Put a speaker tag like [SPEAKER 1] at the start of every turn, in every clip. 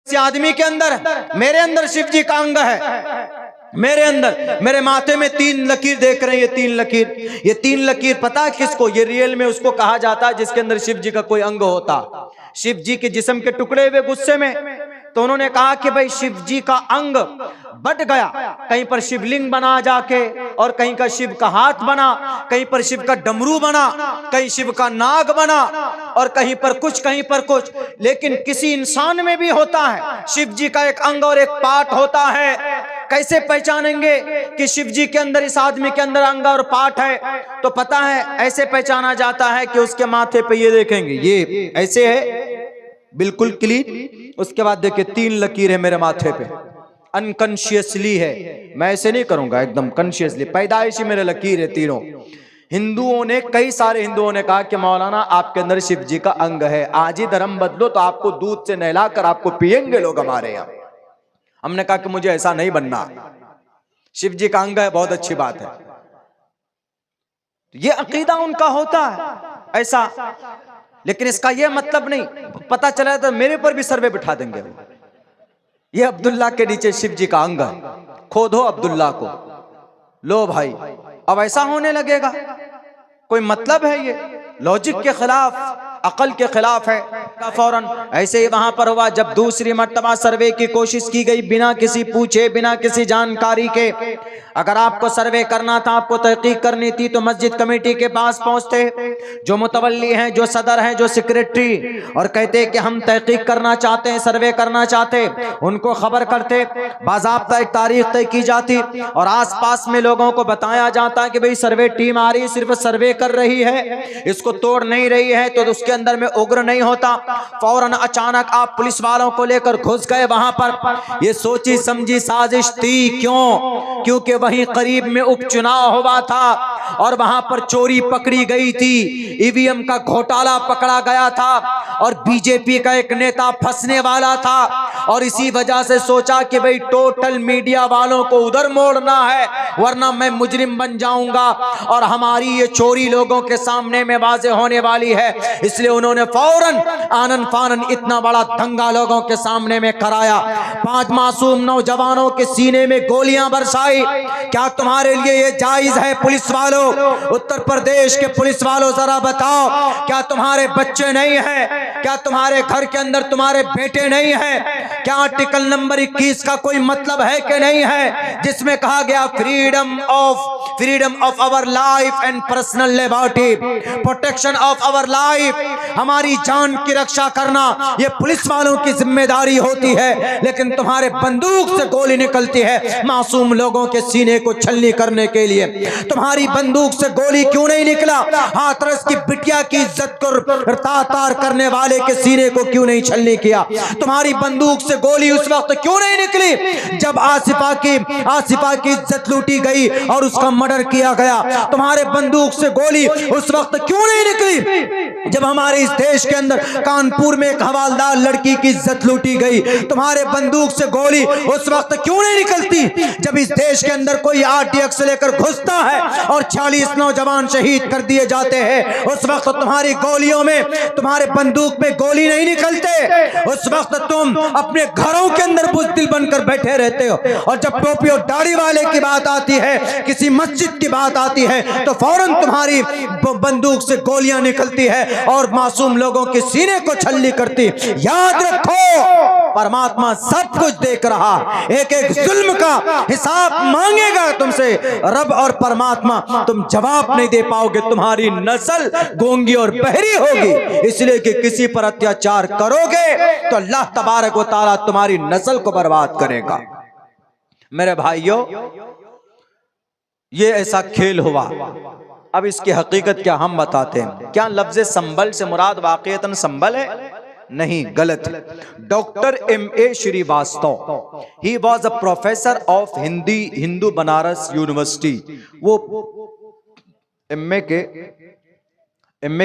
[SPEAKER 1] इस आदमी के अंदर, मेरे अंदर शिव जी का अंग है, मेरे अंदर, मेरे माथे में 3 लकीर देख रहे हैं, ये 3 लकीर, ये 3 लकीर पता है किसको? ये रियल में उसको कहा जाता है जिसके अंदर शिव जी का कोई अंग होता। शिव जी के जिस्म के टुकड़े हुए गुस्से में, तो उन्होंने कहा कि भाई शिव जी का अंग बट गया, कहीं पर शिवलिंग बना जाके, और कहीं का शिव का हाथ बना, कहीं पर शिव का डमरू बना, कहीं शिव का नाग बना, और कहीं पर कुछ, कहीं पर कुछ। लेकिन किसी इंसान में भी होता है शिव जी का एक अंग और एक पार्ट होता है। कैसे पहचानेंगे कि शिव जी के अंदर, इस आदमी के अंदर अंग और पार्ट है? तो पता है ऐसे पहचाना जाता है कि उसके माथे पे ये देखेंगे, ये ऐसे है बिल्कुल क्लीन, उसके बाद देखिए 3 लकीर है मेरे माथे पे, अनकॉन्शियसली है, मैं ऐसे नहीं करूंगा, एकदम कॉन्शियसली, पैदाइशी मेरे लकीर है तीनों। हिंदुओं ने, कई सारे हिंदुओं ने कहा कि मौलाना आपके अंदर शिव जी का अंग है, आज ही धर्म बदलो तो आपको दूध से नहलाकर आपको पिएंगे लोग हमारे यहाँ। हमने कहा कि मुझे ऐसा नहीं बनना, शिव जी का अंग है, बहुत अच्छी बात है, ये अकीदा उनका होता है ऐसा। लेकिन इसका यह मतलब नहीं, पता चला तो मेरे पर भी सर्वे बिठा देंगे। ये अब्दुल्ला के नीचे शिव जी का अंग है, खोदो अब्दुल्ला को, लो भाई, अब ऐसा होने लगेगा, कोई मतलब है? ये लॉजिक के खिलाफ, अकल के खिलाफ है। फौरन ऐसे ही वहां पर हुआ, जब दूसरी मर्तबा सर्वे की कोशिश की गई, बिना किसी पूछे, बिना किसी जानकारी के। अगर आपको सर्वे करना था, आपको तहकीक करनी थी, तो मस्जिद कमेटी के पास पहुंचते, जो मुतवल्ली हैं, जो सदर हैं, जो सेक्रेटरी, और कहते कि हम तहकीक करना चाहते हैं, सर्वे करना चाहते, उनको खबर करते, बाज़ाब्ता एक तारीख तय की जाती, और आसपास में लोगों को बताया जाता कि भाई सर्वे टीम आ रही, सिर्फ सर्वे कर रही है, इसको तोड़ नहीं रही है, तो उसके अंदर में उग्र नहीं होता। फौरन अचानक आप पुलिस वालों को लेकर घुस गए वहां पर। ये सोची समझी साजिश थी, क्यों? क्योंकि वहीं करीब में उपचुनाव हुआ था और वहां पर चोरी पकड़ी गई थी, ईवीएम का घोटाला पकड़ा गया था, और बीजेपी का एक नेता फंसने वाला था, और इसी वजह से सोचा कि भाई टोटल मीडिया वालों को उधर मोड़ना है, वरना मैं मुजरिम बन जाऊंगा और हमारी ये चोरी लोगों के सामने में वाज़े होने वाली है। इसलिए उन्होंने फौरन आनन फानन इतना बड़ा दंगा लोगों के सामने में कराया, 5 मासूम नौजवानों के सीने में गोलियां बरसाई। क्या तुम्हारे लिए ये जायज है पुलिस वालों, उत्तर प्रदेश के पुलिस वालों, जरा बताओ, क्या तुम्हारे बच्चे नहीं हैं? क्या तुम्हारे घर के अंदर तुम्हारे बेटे नहीं हैं? क्या आर्टिकल नंबर 21 का कोई मतलब है कि नहीं है, जिसमें कहा गया freedom of our life and personal liberty, protection of our life, हमारी जान की रक्षा करना ये पुलिस वालों की जिम्मेदारी होती है। लेकिन तुम्हारे बंदूक से गोली निकलती है मासूम लोगों के सीने को छलनी करने के लिए। तुम्हारी बंदूक से गोली क्यों नहीं निकला? हाथरस की बिटिया की इज्जत को तार करने वाले के सीने को क्यों नहीं छलनी किया? तुम्हारी बंदूक से गोली उस वक्त क्यों नहीं निकली जब आसिफा की इज्जत लूटी गई और उसका मर्डर किया गया? तुम्हारे बंदूक से गोली उस वक्त क्यों नहीं निकली जब हमारे इस देश के अंदर कानपुर में एक हवालदार लड़की की इज्जत लूटी गई? तुम्हारे बंदूक से गोली उस वक्त क्यों नहीं निकलती जब इस देश के अंदर कोई आरटीएक्स से लेकर घुसता है और 40 नौजवान शहीद कर दिए जाते हैं? उस वक्त तुम्हारी गोलियों में, तुम्हारे बंदूक में गोली नहीं निकलते। उस वक्त तुम अपने घरों के अंदर बुज़दिल बनकर बैठे रहते हो, और जब टोपी और दाढ़ी वाले की बात आती है, किसी मस्जिद की बात आती है, तो फौरन तुम्हारी बंदूक से गोलियां निकलती है और मासूम लोगों के सीने को छलनी करती। याद रखो, परमात्मा सब कुछ देख रहा, एक एक जुल्म का हिसाब मांगेगा तुमसे रब और परमात्मा। तुम जवाब नहीं दे पाओगे, तुम्हारी नस्ल गूंगी और बहरी होगी, इसलिए कि किसी पर अत्याचार करोगे तो अल्लाह तबारक व तआला तुम्हारी नस्ल को बर्बाद करेगा। मेरे भाइयों, ये ऐसा खेल हुआ। अब इसकी हकीकत क्या हम बताते हैं। क्या लफ्ज संबल से मुराद वाकईतन संबल है? नहीं, गलत। Doctor M.A. Srivastava, he was a professor of Hindu Banaras university. वो एमए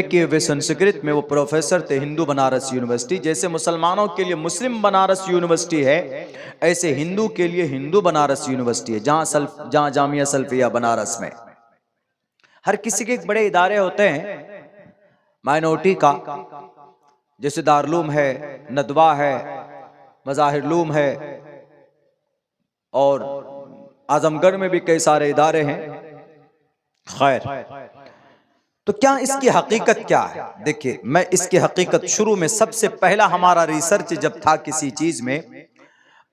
[SPEAKER 1] के वे संस्कृत में वो प्रोफेसर थे हिंदू बनारस यूनिवर्सिटी। जैसे मुसलमानों के लिए मुस्लिम बनारस यूनिवर्सिटी है, ऐसे हिंदू के लिए हिंदू बनारस यूनिवर्सिटी है, जहां जामिया सल्फिया बनारस में। हर किसी के एक बड़े इदारे होते हैं माइनॉरिटी का, जैसे दारुल उलूम है, नदवा है, मज़ाहिर-उलूम है और आजमगढ़ में भी कई सारे इदारे हैं। खैर, तो क्या इसकी हकीकत क्या है? देखिए, मैं इसकी हकीकत शुरू में सबसे पहला हमारा रिसर्च जब था किसी चीज में,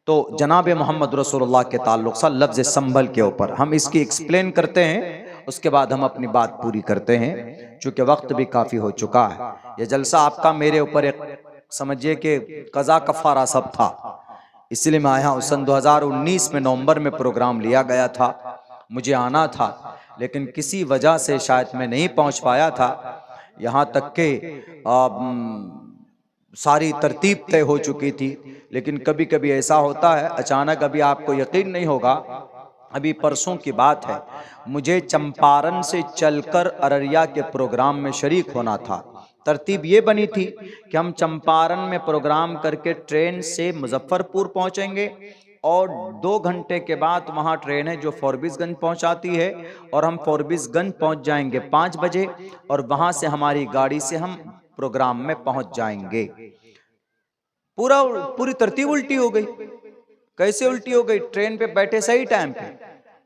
[SPEAKER 1] तो जनाब मोहम्मद रसूलुल्लाह के ताल्लुक से लफ्ज़ संभल के ऊपर हम इसकी एक्सप्लेन करते हैं, उसके बाद हम अपनी बात पूरी करते हैं, चूंकि वक्त भी काफ़ी हो चुका है। यह जलसा आपका मेरे ऊपर एक समझिए कि कज़ा कफ़ारा सब था, इसलिए मैं आया हूँ। सन 2019 में नवंबर में प्रोग्राम लिया गया था, मुझे आना था, लेकिन किसी वजह से शायद मैं नहीं पहुँच पाया था। यहाँ तक के सारी तरतीब तय हो चुकी थी, लेकिन कभी कभी ऐसा होता है अचानक, अभी आपको यकीन नहीं होगा, अभी परसों की बात है, मुझे चंपारण से चलकर अररिया के प्रोग्राम में शरीक होना था। तरतीब ये बनी थी कि हम चंपारण में प्रोग्राम करके ट्रेन से मुजफ्फरपुर पहुंचेंगे और 2 घंटे के बाद वहां ट्रेन है जो फॉरबिसगंज पहुंचाती है, और हम फॉरबिसगंज पहुंच जाएंगे 5 बजे, और वहां से हमारी गाड़ी से हम प्रोग्राम में पहुंच जाएंगे। पूरी तरतीब उल्टी हो गई। कैसे उल्टी हो गई? ट्रेन पे बैठे सही टाइम पे,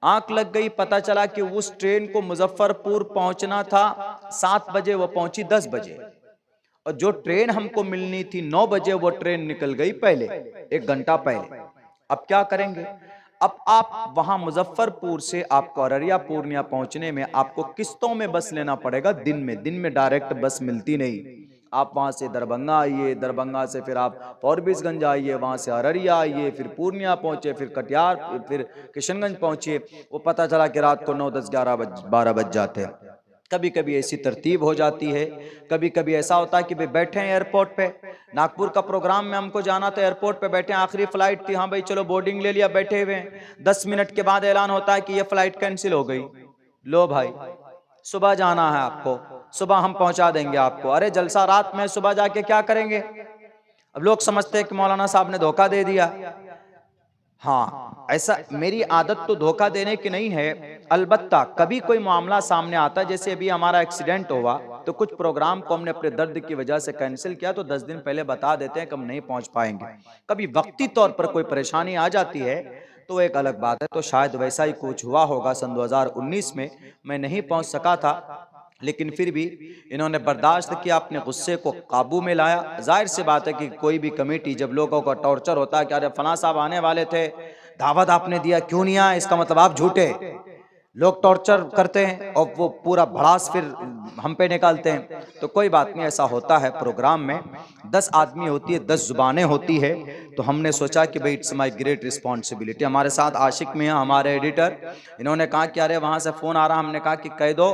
[SPEAKER 1] आंख लग गई, पता चला कि उस ट्रेन को मुजफ्फरपुर पहुंचना था 7 बजे, वो पहुंची 10 बजे, और जो ट्रेन हमको मिलनी थी 9 बजे, वो ट्रेन निकल गई पहले, 1 घंटा पहले। अब क्या करेंगे? अब आप वहां मुजफ्फरपुर से आपको अररिया पूर्णिया पहुंचने में आपको किस्तों में बस लेना पड़ेगा। दिन में डायरेक्ट बस मिलती नहीं। आप वहां से दरभंगा आइए, दरभंगा से फिर आप फॉरबिसगंज आइए, वहां से अररिया आइए, फिर पूर्णिया पहुंचे, फिर कटिहार, फिर किशनगंज पहुंचिए। वो पता चला कि रात को 9, 10, 11, 12 बज जाते हैं। कभी कभी ऐसी तरतीब हो जाती है, कभी कभी ऐसा होता है कि भाई बैठे हैं एयरपोर्ट पे, नागपुर का प्रोग्राम में हमको जाना था, एयरपोर्ट पे बैठे हैं, आखिरी फ्लाइट थी, हाँ भाई चलो बोर्डिंग ले लिया, बैठे हुए हैं। 10 मिनट के बाद ऐलान होता है कि ये फ्लाइट कैंसिल हो गई। लो भाई, सुबह जाना है आपको, सुबह हम पहुंचा देंगे आपको। अरे जलसा रात में, सुबह जाके क्या करेंगे? अब लोग समझते हैं कि मौलाना साहब ने धोखा दे दिया। हाँ, ऐसा मेरी आदत तो धोखा देने की नहीं है, अलबत्ता कभी कोई मामला सामने आता है, जैसे अभी हमारा एक्सीडेंट हुआ तो कुछ प्रोग्राम को हमने अपने दर्द की वजह से कैंसिल किया, तो 10 दिन पहले बता देते हैं कि हम नहीं पहुंच पाएंगे। कभी वक्ती तौर पर कोई परेशानी आ जाती है तो एक अलग बात है। तो शायद वैसा ही कुछ हुआ होगा सन 2019 में, मैं नहीं पहुंच सका था, लेकिन फिर भी इन्होंने बर्दाश्त किया, अपने गुस्से को काबू में लाया। जाहिर सी बात है कि कोई भी कमेटी जब लोगों का टॉर्चर होता है कि अरे फलां साहब आने वाले थे, दावत आपने दिया, क्यों नहीं आया, इसका मतलब आप झूठे। लोग टॉर्चर करते हैं और वो पूरा भड़ास फिर हम पे निकालते हैं। तो कोई बात नहीं, ऐसा होता है। प्रोग्राम में 10 आदमी होती है, 10 जुबानें होती है, तो हमने सोचा कि भाई इट्स माई ग्रेट रिस्पॉन्सिबिलिटी। हमारे साथ आशिक मियां, हमारे एडिटर, इन्होंने कहा कि अरे वहां से फोन आ रहा, हमने कहा कि कह दो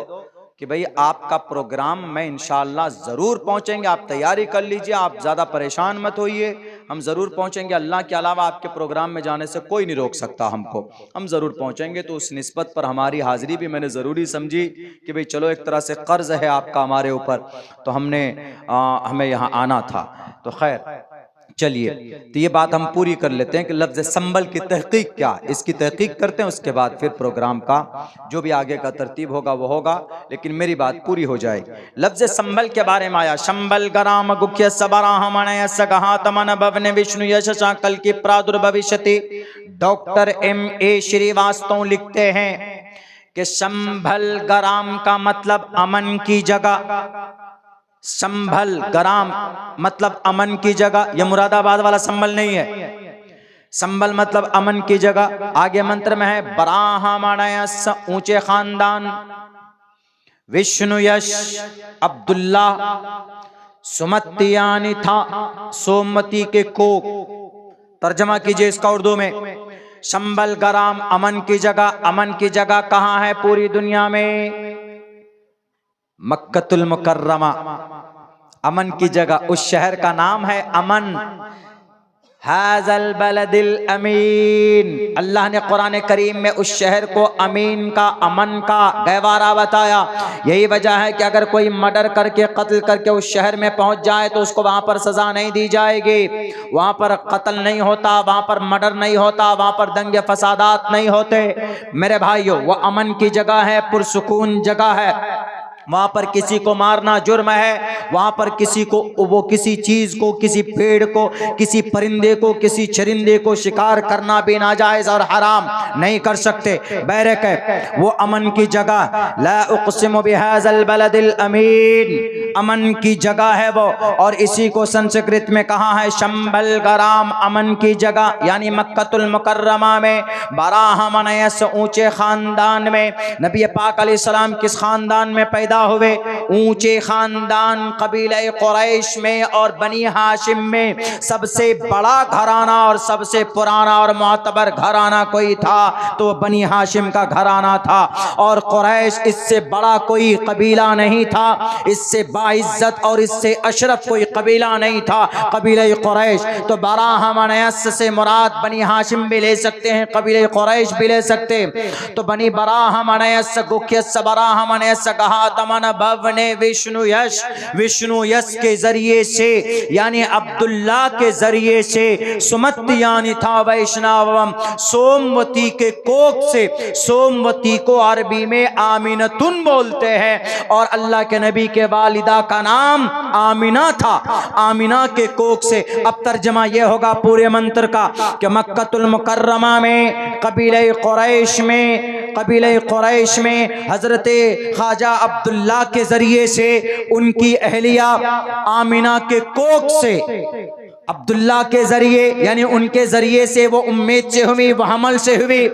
[SPEAKER 1] कि भाई आपका प्रोग्राम में इंशाल्लाह जरूर पहुंचेंगे, आप तैयारी कर लीजिए, आप ज्यादा परेशान मत होइए, हम जरूर पहुंचेंगे। अल्लाह के अलावा आपके प्रोग्राम में जाने से कोई नहीं रोक सकता हमको, हम जरूर पहुंचेंगे। तो उस निस्बत पर हमारी हाजिरी भी मैंने जरूरी समझी कि भाई चलो एक तरह से कर्ज है आपका हमारे ऊपर, तो हमें यहाँ आना था। तो खैर चलिए, तो ये बात हम पूरी कर लेते हैं कि लफ्ज़ संबल की तहकीक क्या, इसकी तहकीक करते हैं, उसके बाद फिर प्रोग्राम का जो भी आगे का तरतीब होगा वो होगा, लेकिन मेरी बात पूरी हो जाएगी। लफ्ज़ संबल के बारे में आया, शंबल गराम गुख्य सबराहमणय सगहातमन भवन विष्णु यशसा कल की प्रादुर्भविष्यति। Doctor M.A. श्रीवास्तव लिखते हैं कि संभल गराम का मतलब अमन की जगह। संभल गराम मतलब अमन की जगह, यह मुरादाबाद वाला संभल नहीं है। संभल मतलब अमन की जगह। आगे मंत्र में है ब्राह्मणयस ऊंचे खानदान, विष्णु यश अब्दुल्ला, सुमतियानी था सोमती के कोक। तर्जमा कीजिए इसका उर्दू में। संभल गराम अमन की जगह। अमन की जगह कहाँ है पूरी दुनिया में? मक्कतुल मुकर्रमा अमन की जगह, उस शहर का नाम है अमन। हाज़ल बलदिल अमीन, अल्लाह ने कुरान करीम में उस शहर को अमीन का, अमन का गहवारा बताया। यही वजह है कि अगर कोई मर्डर करके, कत्ल करके उस शहर में पहुंच जाए तो उसको वहां पर सजा नहीं दी जाएगी। वहां पर कत्ल नहीं होता, वहां पर मर्डर नहीं होता, वहां पर दंगे फसादात नहीं होते। मेरे भाइयों, वह अमन की जगह है, पुरसुकून जगह है। वहां पर किसी को मारना जुर्म है, वहां पर किसी को, वो किसी चीज को, किसी पेड़ को, किसी परिंदे को, किसी चरिंदे को शिकार करना भी नाजायज और हराम, नहीं कर सकते। बैरक है वो अमन की जगह, ला उक़सिमु बिहाज़ल बलदिल अमीन, अमन की जगह है वो। और इसी को संस्कृत में कहा है शंबल गराम, अमन की जगह, यानी मक्कतुल मुकर्रमा में, बराहमनयस ऊंचे खानदान में। नबी पाक अलैहिस्सलाम किस खानदान में पैदा हुए? ऊंचे खानदान कबीले कुरैश में और बनी हाशिम में। सबसे बड़ा घराना और सबसे पुराना और मोतबर घराना कोई था तो बनी हाशिम का घराना था, और कुरैश इससे बड़ा कोई कबीला नहीं था, इससे बाइज्जत और इससे अशरफ कोई कबीला नहीं था कबीले कुरैश। तो बराहमनयस से मुराद बनी हाशिम भी ले सकते हैं, कबीले कुरैश भी ले सकते। तो बनी बराहमनयस गुख्यस बराहमनयस कहा तमन भवने विष्णु यश के जरिए से, यानी अब्दुल्ला के जरिए से, सुमत यानी था वैष्णवम, सोमवती के कोख से। सोमवती को अरबी में आमिनतुन बोलते हैं, और अल्लाह के नबी के वालिदा का नाम आमिना था, आमिना के कोख से। अब तर्जमा यह होगा पूरे मंत्र का कि मक्कतुल मुकर्रमा में कबीले कुरैश में हजरते ख्वाजा अब्दुल्ला के जरिए से, उनकी अहलिया आमिना के कोख से, अब्दुल्ला के जरिए यानी उनके जरिए से वो उम्मीद से हुई, वो हमल से हुई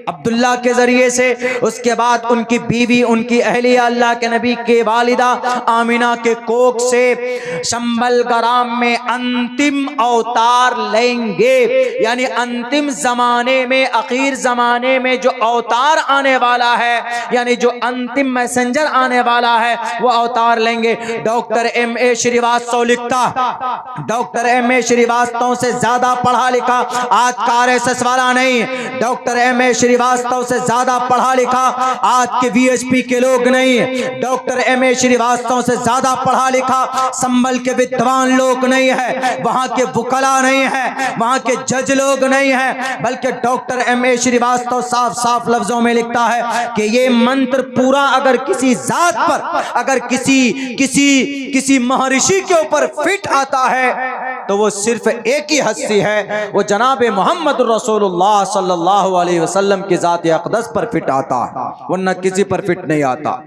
[SPEAKER 1] अब्दुल्ला के जरिए से। उसके बाद उनकी बीवी, उनकी अहलिया अल्लाह के नबी के वालिदा आमिना के कोख से शंबल गराम में अंतिम अवतार लेंगे, यानी अंतिम जमाने में, आखिर जमाने में जो अवतार आने वाला है, यानी जो अंतिम मैसेंजर आने वाला है, वो अवतार लेंगे। Doctor M.A. श्रीवास्तव लिखता, डॉक्टर M.A. श्रीवास्तव से ज्यादा पढ़ा लिखा आज का RSS वाला नहीं, डॉक्टर M.A. श्रीवास्तव से ज्यादा पढ़ा लिखा आज के VHP के लोग नहीं, डॉक्टर M.A. श्रीवास्तव से ज्यादा पढ़ा लिखा संभल के विद्वान लोग नहीं है, वहां के वुकला नहीं है, वहां के जज लोग नहीं है, बल्कि डॉक्टर M.A. श्रीवास्तव साफ साफ लफ्जों में लिखता है कि ये मंत्र पूरा अगर किसी जात पर, अगर किसी महर्षि के ऊपर फिट आता है तो वो सिर्फ एक ही हस्ती है, वो जनाब मोहम्मद रसूलुल्लाह सल्लल्लाहु अलैहि वसल्लम की जात अक़दस पर फिट आता है, वरना किसी पर फिट नहीं आता।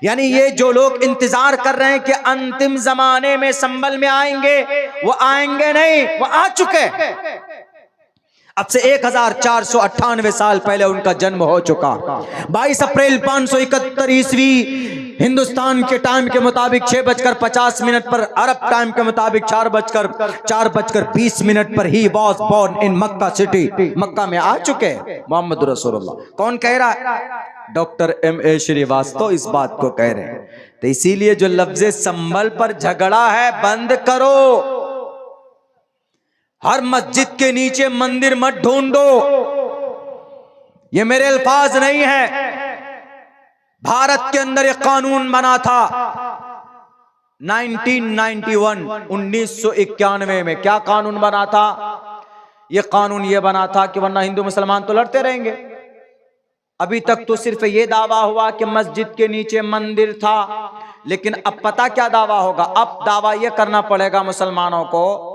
[SPEAKER 1] यानी ये जो लोग इंतजार कर रहे हैं कि अंतिम जमाने में संभल में आएंगे, वो आएंगे नहीं, वो आ चुके। अब से 1498 साल पहले उनका जन्म हो चुका। 22 अप्रैल 571 ईस्वी हिंदुस्तान के टाइम के मुताबिक 6:50 पर, अरब टाइम के मुताबिक 4:20 पर he was born in Mecca city, Mecca में आ चुके मोहम्मद रसूलुल्लाह। कौन कह रहा है? Doctor M.A. श्रीवास्तव इस बात को कह रहे हैं। तो इसीलिए जो लफ्ज संभल पर झगड़ा है बंद करो, हर मस्जिद के नीचे मंदिर मत ढूंढो, ये मेरे अल्फाज नहीं है। भारत के अंदर एक कानून बना था 1991 में। क्या कानून बना था? ये कानून ये बना था कि वरना हिंदू मुसलमान तो लड़ते रहेंगे। अभी तक तो सिर्फ ये दावा हुआ कि मस्जिद के नीचे मंदिर था, लेकिन अब पता क्या दावा होगा? अब दावा ये करना पड़ेगा मुसलमानों को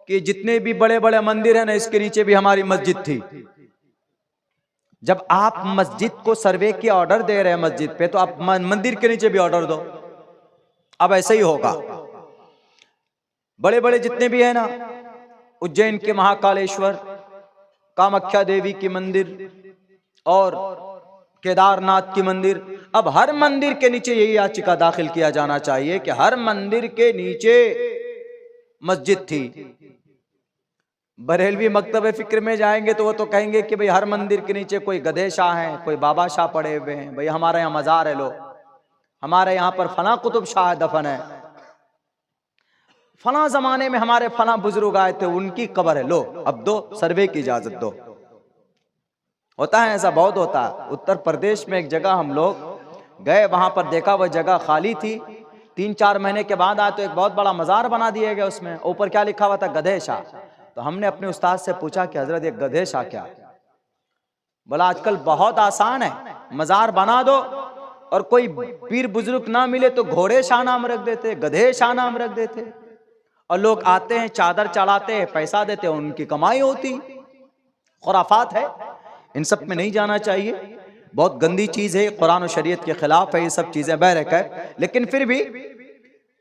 [SPEAKER 1] कि जितने भी बड़े बड़े मंदिर हैं ना, इसके नीचे भी हमारी मस्जिद थी। जब आप मस्जिद को सर्वे की ऑर्डर दे रहे हैं मस्जिद पे, तो आप मंदिर के नीचे भी ऑर्डर दो। अब ऐसे ही होगा। बड़े बड़े जितने भी है ना, उज्जैन के महाकालेश्वर, कामाख्या देवी की मंदिर और केदारनाथ की मंदिर, अब हर मंदिर के नीचे यही याचिका दाखिल किया जाना चाहिए कि हर मंदिर के नीचे मस्जिद थी। बरेलवी मकतब फिक्र में जाएंगे तो वो तो कहेंगे कि भाई हर मंदिर के नीचे कोई गधे शाह हैं, कोई बाबा शाह पड़े हुए हैं, भाई हमारे यहाँ मजार है, लो हमारे यहाँ पर फला कुतुब शाह दफन है, फला जमाने में हमारे फला बुजुर्ग आए थे, उनकी कब्र है, लो अब दो, सर्वे की इजाजत दो। होता है ऐसा, बहुत होता है। उत्तर प्रदेश में एक जगह हम लोग गए, वहां पर देखा वह जगह खाली थी। 3-4 महीने के बाद आए तो एक बहुत बड़ा मजार बना दिया गया, उसमें ऊपर क्या लिखा हुआ था? गधे शाह। तो हमने अपने उस्ताद से पूछा कि हजरत ये गधे शाह क्या? बोला आजकल बहुत आसान है, मजार बना दो, और कोई पीर बुजुर्ग ना मिले तो घोड़े शाह नाम रख देते, गधे शाह नाम रख देते, और लोग आते हैं चादर चढ़ाते हैं, पैसा देते हैं, उनकी कमाई होती। खुराफात है, इन सब में नहीं जाना चाहिए, बहुत गंदी चीज है, कुरान और शरीयत के खिलाफ है ये सब चीजें बहरकैफ। लेकिन फिर भी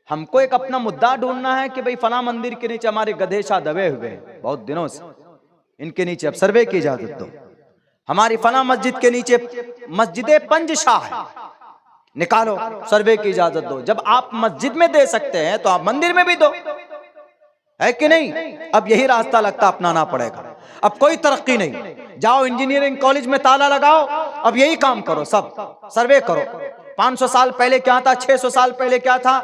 [SPEAKER 1] हमको एक अपना मुद्दा ढूंढना है कि भाई फला मंदिर के नीचे हमारे गधे शाह दबे हुए हैं बहुत दिनों से, इनके नीचे अब सर्वे की इजाजत दो। हमारी फला मस्जिद के नीचे मस्जिदे पंज शाह है, निकालो, सर्वे की इजाजत दो। जब आप मस्जिद में दे सकते हैं तो आप मंदिर में भी दो, है कि नहीं? अब यही रास्ता लगता अपनाना पड़ेगा। अब कोई तरक्की नहीं, जाओ इंजीनियरिंग कॉलेज में ताला लगाओ, अब यही काम करो, सब सर्वे करो। 500 साल पहले क्या था, 600 साल पहले क्या था,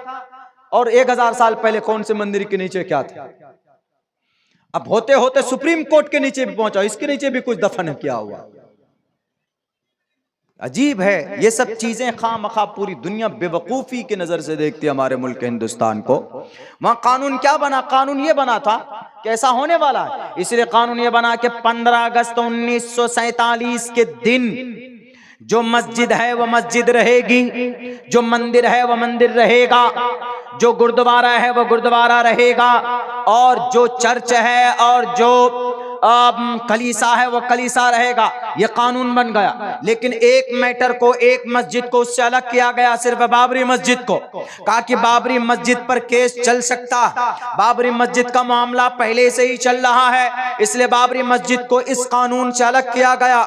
[SPEAKER 1] और 1000 साल पहले कौन से मंदिर के नीचे क्या था। अब होते होते सुप्रीम कोर्ट के नीचे भी पहुंचा, इसके नीचे भी कुछ दफन किया हुआ। अजीब है, ये सब चीजें खामखा पूरी दुनिया बेवकूफी की नजर से देखती है हमारे मुल्क हिंदुस्तान को। वहां कानून क्या बना, कानून ये बना था कि ऐसा होने वाला है, इसलिए कानून ये बना कि 15 अगस्त 1947 के दिन जो मस्जिद है वो मस्जिद रहेगी, जो मंदिर है वो मंदिर रहेगा, जो गुरुद्वारा है वो गुरुद्वारा रहेगा, और जो चर्च है और जो कलीसा है वो कलीसा रहेगा। ये कानून बन गया। लेकिन एक मैटर को, एक मस्जिद को उससे अलग किया गया, सिर्फ बाबरी मस्जिद को। कहा कि बाबरी मस्जिद पर केस चल सकता, बाबरी मस्जिद का मामला पहले से ही चल रहा है, इसलिए बाबरी मस्जिद को इस कानून से अलग किया गया।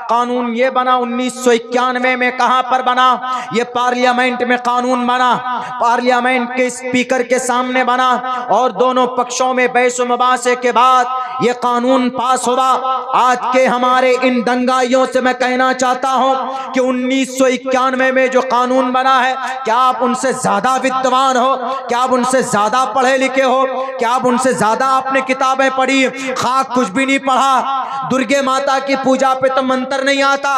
[SPEAKER 1] कानून ये बना 1991 में। कहां पर बना? ये पार्लियामेंट में कानून बना, पार्लियामेंट के स्पीकर के सामने बना, और दोनों पक्षों में बहस मुबासे के बाद ये कानून पास हुआ। आज के हमारे इन दंगाइयों से मैं कहना चाहता हूं कि 1991 में जो कानून बना है, क्या आप उनसे ज्यादा विद्वान हो? क्या आप उनसे ज्यादा पढ़े लिखे हो? क्या आप उनसे ज्यादा आपने किताबें पढ़ी? खाक कुछ भी नहीं पढ़ा। दुर्गे माता की पूजा पे तो मंत्र नहीं आता,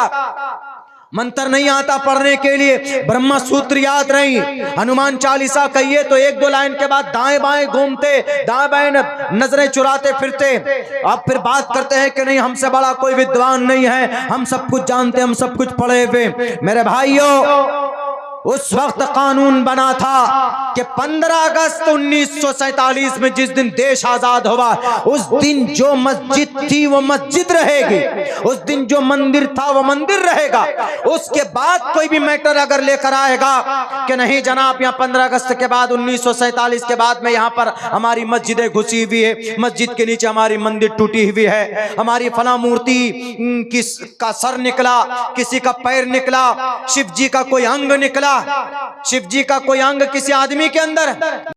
[SPEAKER 1] मंत्र नहीं आता पढ़ने के लिए, ब्रह्मा सूत्र याद नहीं, हनुमान चालीसा कहिए तो 1-2 लाइन के बाद दाएं बाएं घूमते, दाएं बाएं नजरें चुराते फिरते। अब फिर बात करते हैं कि नहीं हमसे बड़ा कोई विद्वान नहीं है, हम सब कुछ जानते, हम सब कुछ पढ़े हुए। मेरे भाइयों, उस वक्त कानून बना था कि 15 अगस्त 1947 में जिस दिन देश आजाद हुआ, उस दिन जो मस्जिद थी वो मस्जिद रहेगी, उस दिन जो मंदिर था वो मंदिर रहेगा। उसके बाद कोई भी मैटर अगर लेकर आएगा कि नहीं जनाब यहाँ 15 अगस्त के बाद 1947 के बाद में यहाँ पर हमारी मस्जिदें घुसी हुई है, मस्जिद के नीचे हमारी मंदिर टूटी हुई है, हमारी फला मूर्ति का सर निकला, किसी का पैर निकला, शिव जी का कोई अंग निकला, शिव जी का कोई अंग किसी आदमी के अंदर